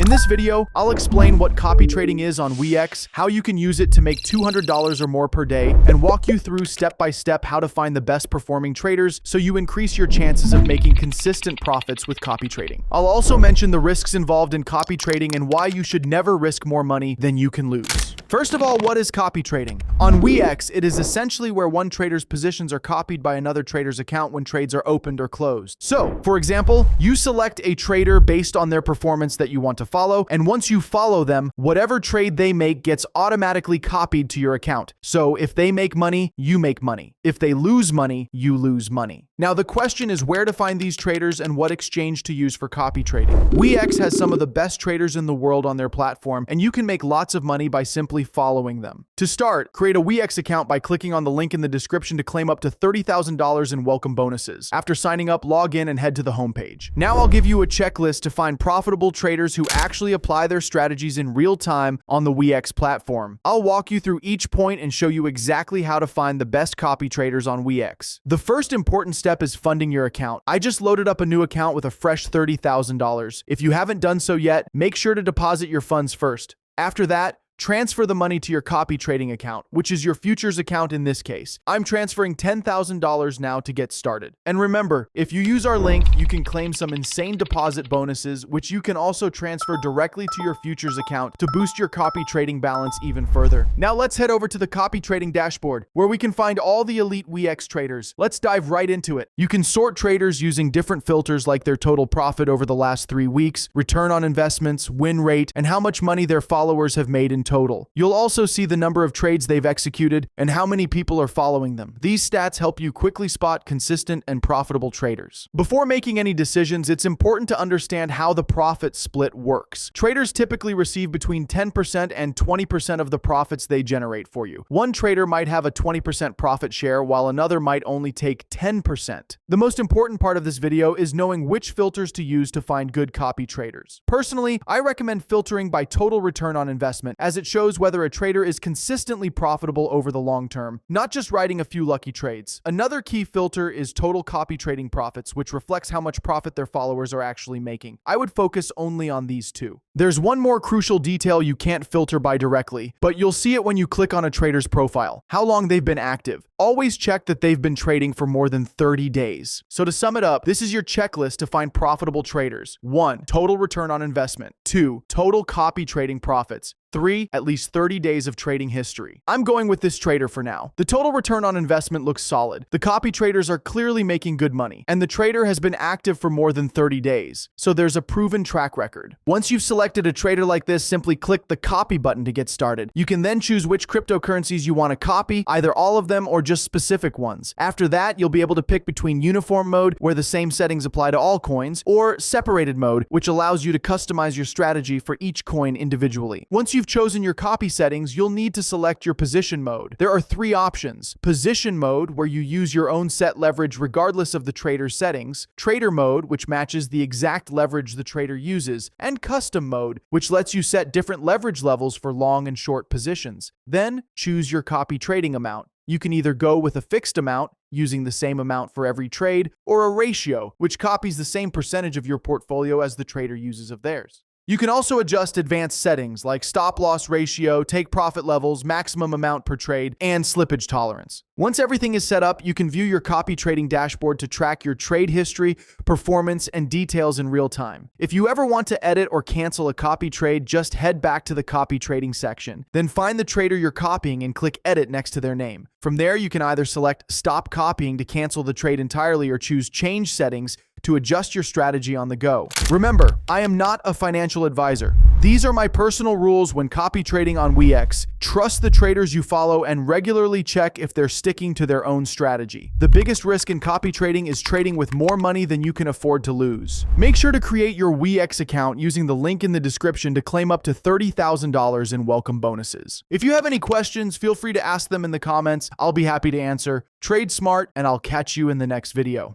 In this video, I'll explain what copy trading is on Weex, how you can use it to make $200 or more per day, and walk you through step by step how to find the best performing traders so you increase your chances of making consistent profits with copy trading. I'll also mention the risks involved in copy trading and why you should never risk more money than you can lose. First of all, what is copy trading? On Weex, it is essentially where one trader's positions are copied by another trader's account when trades are opened or closed. So, for example, you select a trader based on their performance that you want to follow, and once you follow them, whatever trade they make gets automatically copied to your account. So if they make money, you make money. If they lose money, you lose money. Now the question is where to find these traders and what exchange to use for copy trading. Weex has some of the best traders in the world on their platform, and you can make lots of money by simply following them. To start, create a Weex account by clicking on the link in the description to claim up to $30,000 in welcome bonuses. After signing up, log in and head to the homepage. Now I'll give you a checklist to find profitable traders who actually apply their strategies in real time on the Weex platform. I'll walk you through each point and show you exactly how to find the best copy traders on Weex. The first important step is funding your account. I just loaded up a new account with a fresh $30,000. If you haven't done so yet, make sure to deposit your funds first. After that, transfer the money to your copy trading account, which is your futures account in this case. I'm transferring $10,000 now to get started. And remember, if you use our link, you can claim some insane deposit bonuses, which you can also transfer directly to your futures account to boost your copy trading balance even further. Now let's head over to the copy trading dashboard, where we can find all the elite Weex traders. Let's dive right into it. You can sort traders using different filters like their total profit over the last 3 weeks, return on investments, win rate, and how much money their followers have made in total. You'll also see the number of trades they've executed and how many people are following them. These stats help you quickly spot consistent and profitable traders. Before making any decisions, it's important to understand how the profit split works. Traders typically receive between 10% and 20% of the profits they generate for you. One trader might have a 20% profit share while another might only take 10%. The most important part of this video is knowing which filters to use to find good copy traders. Personally, I recommend filtering by total return on investment, as it shows whether a trader is consistently profitable over the long term, not just riding a few lucky trades. Another key filter is total copy trading profits, which reflects how much profit their followers are actually making. I would focus only on these two. There's one more crucial detail you can't filter by directly, but you'll see it when you click on a trader's profile: how long they've been active. Always check that they've been trading for more than 30 days. So to sum it up, this is your checklist to find profitable traders. 1. Total return on investment. 2. Total copy trading profits. 3. At least 30 days of trading history. I'm going with this trader for now. The total return on investment looks solid. The copy traders are clearly making good money, and the trader has been active for more than 30 days. So there's a proven track record. Once you've selected a trader like this, simply click the copy button to get started. You can then choose which cryptocurrencies you want to copy, either all of them or just specific ones. After that, you'll be able to pick between uniform mode, where the same settings apply to all coins, or separated mode, which allows you to customize your strategy for each coin individually. Once you've chosen your copy settings, you'll need to select your position mode. There are 3 options: position mode, where you use your own set leverage regardless of the trader's settings; trader mode, which matches the exact leverage the trader uses; and custom mode, which lets you set different leverage levels for long and short positions. Then choose your copy trading amount. You can either go with a fixed amount, using the same amount for every trade, or a ratio, which copies the same percentage of your portfolio as the trader uses of theirs. You can also adjust advanced settings like stop-loss ratio, take profit levels, maximum amount per trade, and slippage tolerance. Once everything is set up, you can view your copy trading dashboard to track your trade history, performance, and details in real time. If you ever want to edit or cancel a copy trade, just head back to the copy trading section. Then find the trader you're copying and click edit next to their name. From there, you can either select stop copying to cancel the trade entirely or choose change settings to adjust your strategy on the go. Remember, I am not a financial advisor. These are my personal rules when copy trading on Weex. Trust the traders you follow and regularly check if they're sticking to their own strategy. The biggest risk in copy trading is trading with more money than you can afford to lose. Make sure to create your Weex account using the link in the description to claim up to $30,000 in welcome bonuses. If you have any questions, feel free to ask them in the comments. I'll be happy to answer. Trade smart, and I'll catch you in the next video.